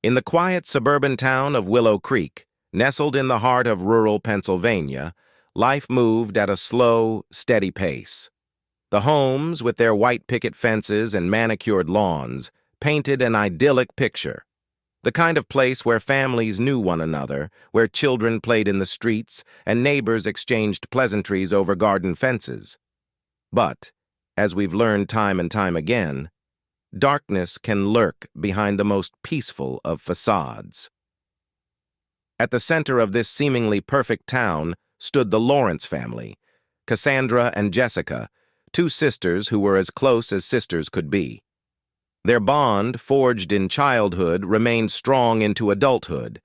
In the quiet suburban town of Willow Creek, nestled in the heart of rural Pennsylvania, life moved at a slow, steady pace. The homes, with their white picket fences and manicured lawns, painted an idyllic picture. The kind of place where families knew one another, where children played in the streets, and neighbors exchanged pleasantries over garden fences. But, as we've learned time and time again, darkness can lurk behind the most peaceful of facades. At the center of this seemingly perfect town stood the Lawrence family, Cassandra and Jessica, two sisters who were as close as sisters could be. Their bond, forged in childhood, remained strong into adulthood.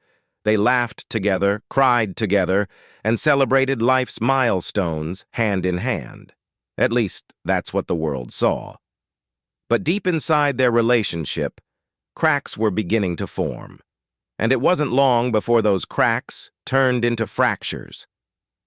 They laughed together, cried together, and celebrated life's milestones hand in hand. At least, that's what the world saw. But deep inside their relationship, cracks were beginning to form. And it wasn't long before those cracks turned into fractures.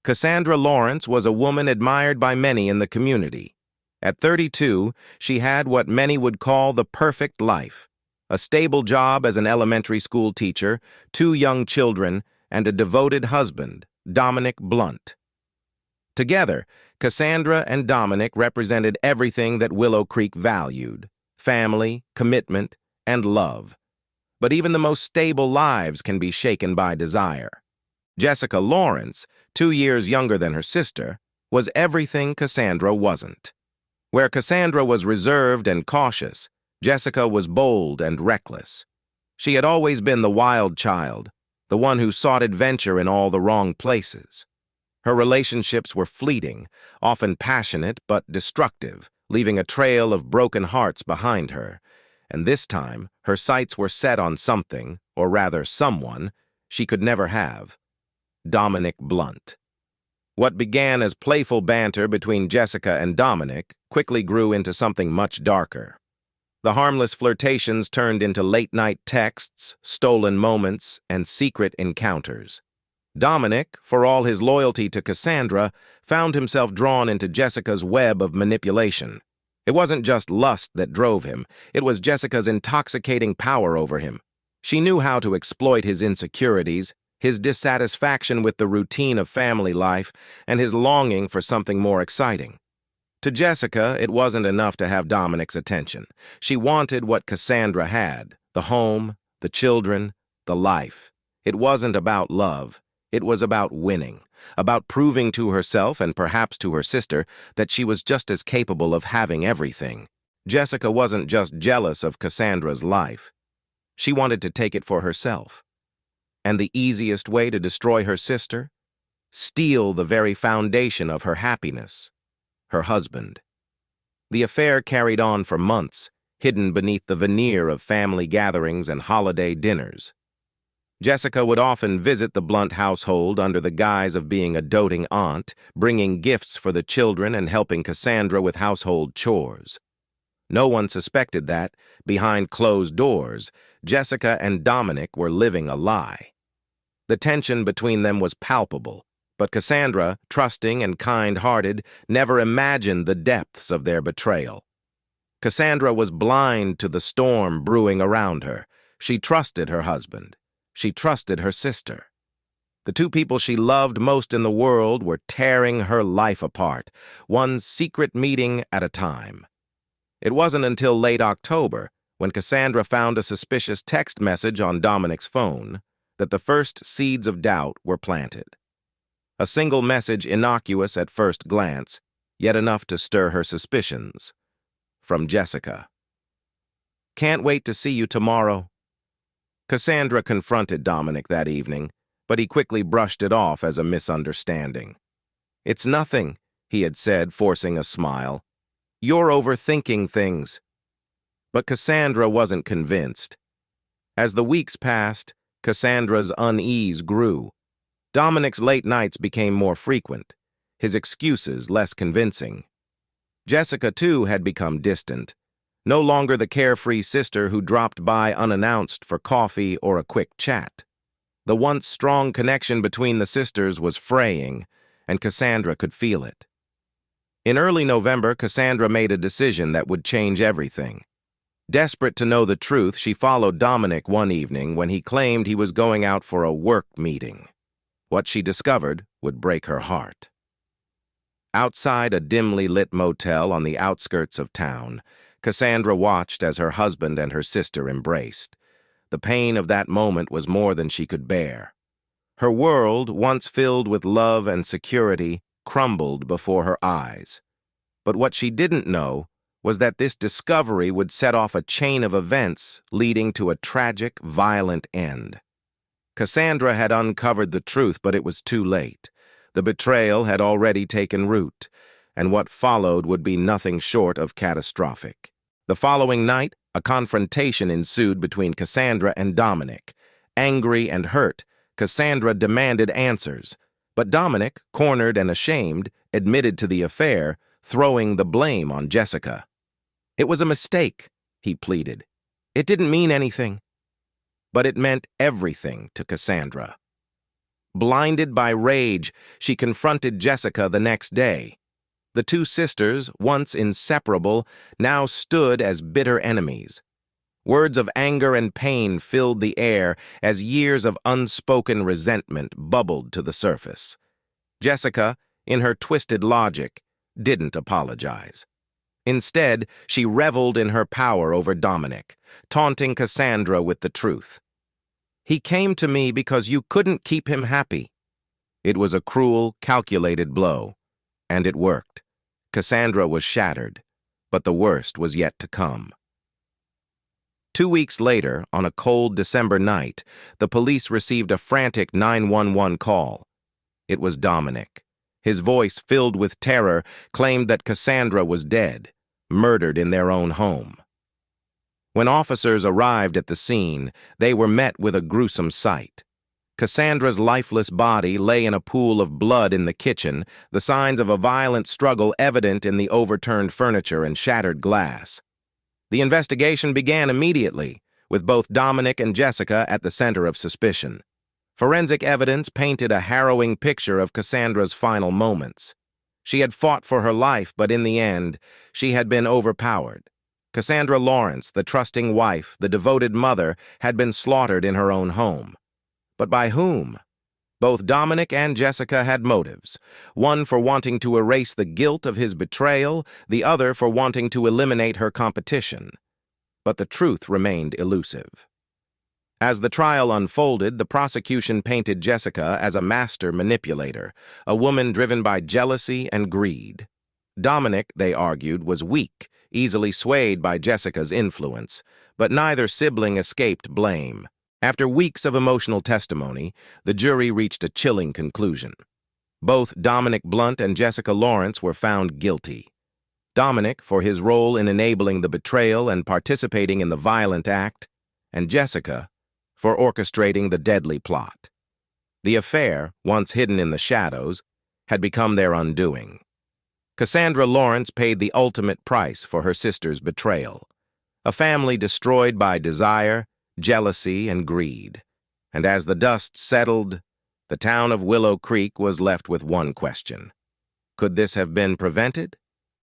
Cassandra Lawrence was a woman admired by many in the community. At 32, she had what many would call the perfect life: a stable job as an elementary school teacher, two young children, and a devoted husband, Dominic Blunt. Together, Cassandra and Dominic represented everything that Willow Creek valued: family, commitment, and love. But even the most stable lives can be shaken by desire. Jessica Lawrence, 2 years younger than her sister, was everything Cassandra wasn't. Where Cassandra was reserved and cautious, Jessica was bold and reckless. She had always been the wild child, the one who sought adventure in all the wrong places. Her relationships were fleeting, often passionate but destructive, leaving a trail of broken hearts behind her. And this time, her sights were set on something, or rather someone, she could never have: Dominic Blunt. What began as playful banter between Jessica and Dominic quickly grew into something much darker. The harmless flirtations turned into late-night texts, stolen moments, and secret encounters. Dominic, for all his loyalty to Cassandra, found himself drawn into Jessica's web of manipulation. It wasn't just lust that drove him, it was Jessica's intoxicating power over him. She knew how to exploit his insecurities, his dissatisfaction with the routine of family life, and his longing for something more exciting. To Jessica, it wasn't enough to have Dominic's attention. She wanted what Cassandra had: the home, the children, the life. It wasn't about love. It was about winning, about proving to herself and perhaps to her sister that she was just as capable of having everything. Jessica wasn't just jealous of Cassandra's life. She wanted to take it for herself. And the easiest way to destroy her sister? Steal the very foundation of her happiness: her husband. The affair carried on for months, hidden beneath the veneer of family gatherings and holiday dinners. Jessica would often visit the Blunt household under the guise of being a doting aunt, bringing gifts for the children and helping Cassandra with household chores. No one suspected that, behind closed doors, Jessica and Dominic were living a lie. The tension between them was palpable, but Cassandra, trusting and kind-hearted, never imagined the depths of their betrayal. Cassandra was blind to the storm brewing around her. She trusted her husband. She trusted her sister. The two people she loved most in the world were tearing her life apart, one secret meeting at a time. It wasn't until late October, when Cassandra found a suspicious text message on Dominic's phone, that the first seeds of doubt were planted. A single message, innocuous at first glance, yet enough to stir her suspicions. From Jessica. "Can't wait to see you tomorrow." Cassandra confronted Dominic that evening, but he quickly brushed it off as a misunderstanding. "It's nothing," he had said, forcing a smile. "You're overthinking things." But Cassandra wasn't convinced. As the weeks passed, Cassandra's unease grew. Dominic's late nights became more frequent, his excuses less convincing. Jessica, too, had become distant, no longer the carefree sister who dropped by unannounced for coffee or a quick chat. The once strong connection between the sisters was fraying, and Cassandra could feel it. In early November, Cassandra made a decision that would change everything. Desperate to know the truth, she followed Dominic one evening when he claimed he was going out for a work meeting. What she discovered would break her heart. Outside a dimly lit motel on the outskirts of town, Cassandra watched as her husband and her sister embraced. The pain of that moment was more than she could bear. Her world, once filled with love and security, crumbled before her eyes. But what she didn't know was that this discovery would set off a chain of events leading to a tragic, violent end. Cassandra had uncovered the truth, but it was too late. The betrayal had already taken root, and what followed would be nothing short of catastrophic. The following night, a confrontation ensued between Cassandra and Dominic. Angry and hurt, Cassandra demanded answers, but Dominic, cornered and ashamed, admitted to the affair, throwing the blame on Jessica. "It was a mistake," he pleaded. "It didn't mean anything." But it meant everything to Cassandra. Blinded by rage, she confronted Jessica the next day. The two sisters, once inseparable, now stood as bitter enemies. Words of anger and pain filled the air as years of unspoken resentment bubbled to the surface. Jessica, in her twisted logic, didn't apologize. Instead, she reveled in her power over Dominic, taunting Cassandra with the truth. "He came to me because you couldn't keep him happy." It was a cruel, calculated blow, and it worked. Cassandra was shattered, but the worst was yet to come. 2 weeks later, on a cold December night, the police received a frantic 911 call. It was Dominic. His voice, filled with terror, claimed that Cassandra was dead, murdered in their own home. When officers arrived at the scene, they were met with a gruesome sight. Cassandra's lifeless body lay in a pool of blood in the kitchen, the signs of a violent struggle evident in the overturned furniture and shattered glass. The investigation began immediately, with both Dominic and Jessica at the center of suspicion. Forensic evidence painted a harrowing picture of Cassandra's final moments. She had fought for her life, but in the end, she had been overpowered. Cassandra Lawrence, the trusting wife, the devoted mother, had been slaughtered in her own home. But by whom? Both Dominic and Jessica had motives, one for wanting to erase the guilt of his betrayal, the other for wanting to eliminate her competition. But the truth remained elusive. As the trial unfolded, the prosecution painted Jessica as a master manipulator, a woman driven by jealousy and greed. Dominic, they argued, was weak, easily swayed by Jessica's influence, but neither sibling escaped blame. After weeks of emotional testimony, the jury reached a chilling conclusion. Both Dominic Blunt and Jessica Lawrence were found guilty. Dominic for his role in enabling the betrayal and participating in the violent act, and Jessica for orchestrating the deadly plot. The affair, once hidden in the shadows, had become their undoing. Cassandra Lawrence paid the ultimate price for her sister's betrayal. A family destroyed by desire, jealousy, and greed. And as the dust settled, the town of Willow Creek was left with one question. Could this have been prevented?